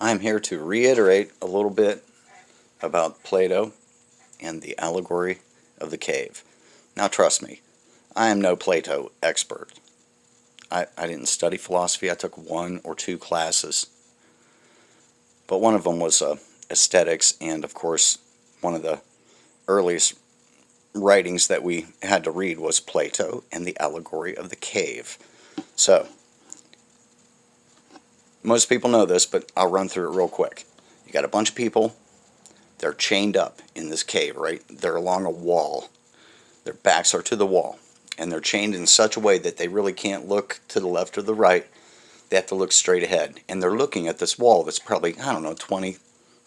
I'm here to reiterate a little bit about Plato and the allegory of the cave. Now trust me, I am no Plato expert. I didn't study philosophy. I took one or two classes, but one of them was aesthetics, and of course one of the earliest writings that we had to read was Plato and the Allegory of the Cave. So, most people know this, but I'll run through it real quick. You got a bunch of people, they're chained up in this cave, right? They're along a wall. Their backs are to the wall, and they're chained in such a way that they really can't look to the left or the right. They have to look straight ahead, and they're looking at this wall that's probably, 20,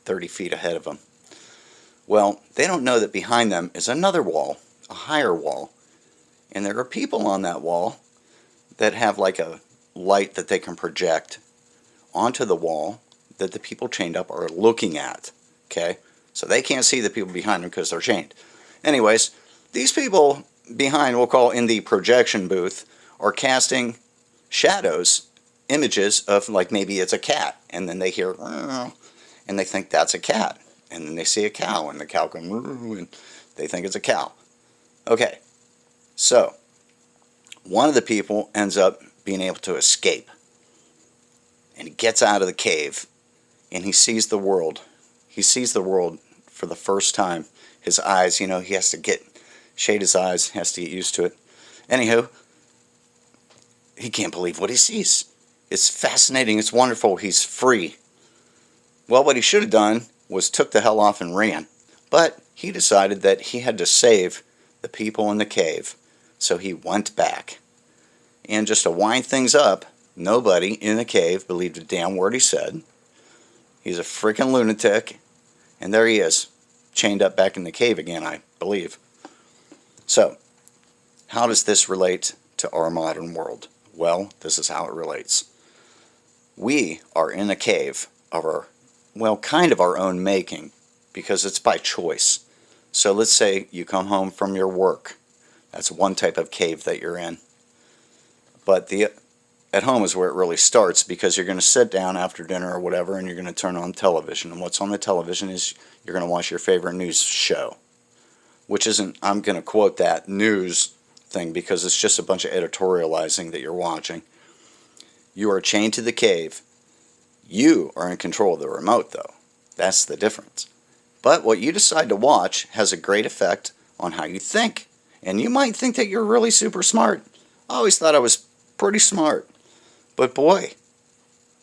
30 feet ahead of them. Well, they don't know that behind them is another wall, a higher wall, and there are people on that wall that have like a light that they can project onto the wall that the people chained up are looking at. Okay? So they can't see the people behind them because they're chained. Anyways, these people behind, we'll call in the projection booth, are casting shadows, images of, like, maybe it's a cat, and then they hear, and they think that's a cat, and then they see a cow, and the cow goes, and they think it's a cow. Okay, so one of the people ends up being able to escape, and he gets out of the cave, and he sees the world. He sees the world for the first time. His eyes, he has to shade his eyes, has to get used to it. Anywho, he can't believe what he sees. It's fascinating, it's wonderful, he's free. Well, what he should have done was took the hell off and ran. But he decided that he had to save the people in the cave, so he went back. And just to wind things up, nobody in the cave believed a damn word he said. He's a freaking lunatic, and there he is, chained up back in the cave again, I believe. So, how does this relate to our modern world? Well, this is how it relates. We are in a cave of kind of our own making, because it's by choice. So let's say you come home from your work. That's one type of cave that you're in. But at home is where it really starts, because you're going to sit down after dinner or whatever, and you're going to turn on television. And what's on the television is you're going to watch your favorite news show. Which isn't, I'm going to quote that news thing because it's just a bunch of editorializing that you're watching. You are chained to the cave. You are in control of the remote, though. That's the difference. But what you decide to watch has a great effect on how you think. And you might think that you're really super smart. I always thought I was pretty smart. But boy,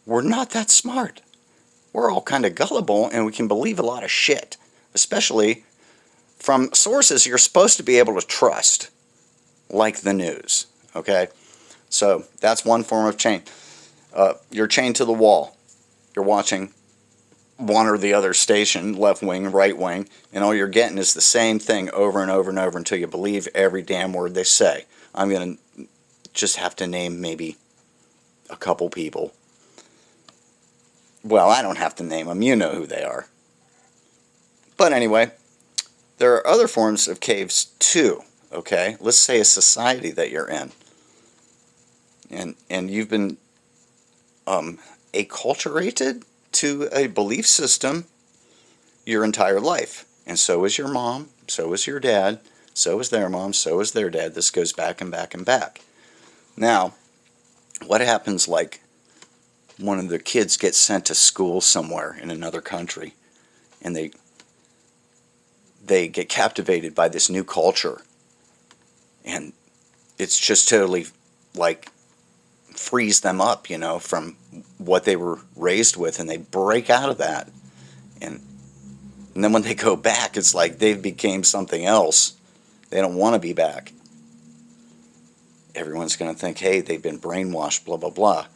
we're not that smart. We're all kind of gullible, and we can believe a lot of shit. Especially from sources you're supposed to be able to trust. Like the news. Okay? So, that's one form of chain. You're chained to the wall. You're watching one or the other station, left wing, right wing, and all you're getting is the same thing over and over and over until you believe every damn word they say. I'm going to just have to name maybe a couple people. Well, I don't have to name them. You know who they are. But anyway, there are other forms of caves too, okay? Let's say a society that you're in. And you've been acculturated to a belief system your entire life. And so is your mom, so is your dad, so is their mom, so is their dad. This goes back and back and back. Now, what happens like one of the kids gets sent to school somewhere in another country, and they get captivated by this new culture, and it's just totally like frees them up, from what they were raised with, and they break out of that. And then when they go back, it's like they've became something else. They don't want to be back. Everyone's going to think, hey, they've been brainwashed, blah, blah, blah.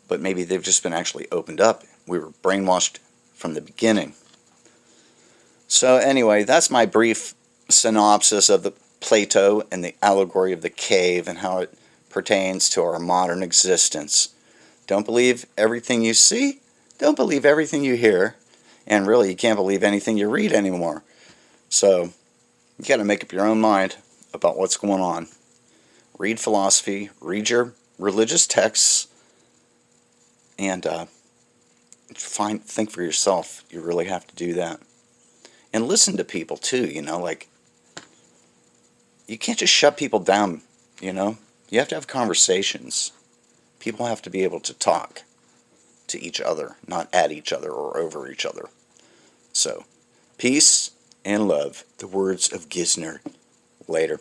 But maybe they've just been actually opened up. We were brainwashed from the beginning. So anyway, that's my brief synopsis of the Plato and the Allegory of the Cave and how it pertains to our modern existence. Don't believe everything you see. Don't believe everything you hear. And really, you can't believe anything you read anymore. So, you got to make up your own mind about what's going on. Read philosophy, read your religious texts, and think for yourself. You really have to do that. And listen to people too, like, you can't just shut people down, You have to have conversations. People have to be able to talk to each other, not at each other or over each other. So, peace and love, the words of Gisner. Later.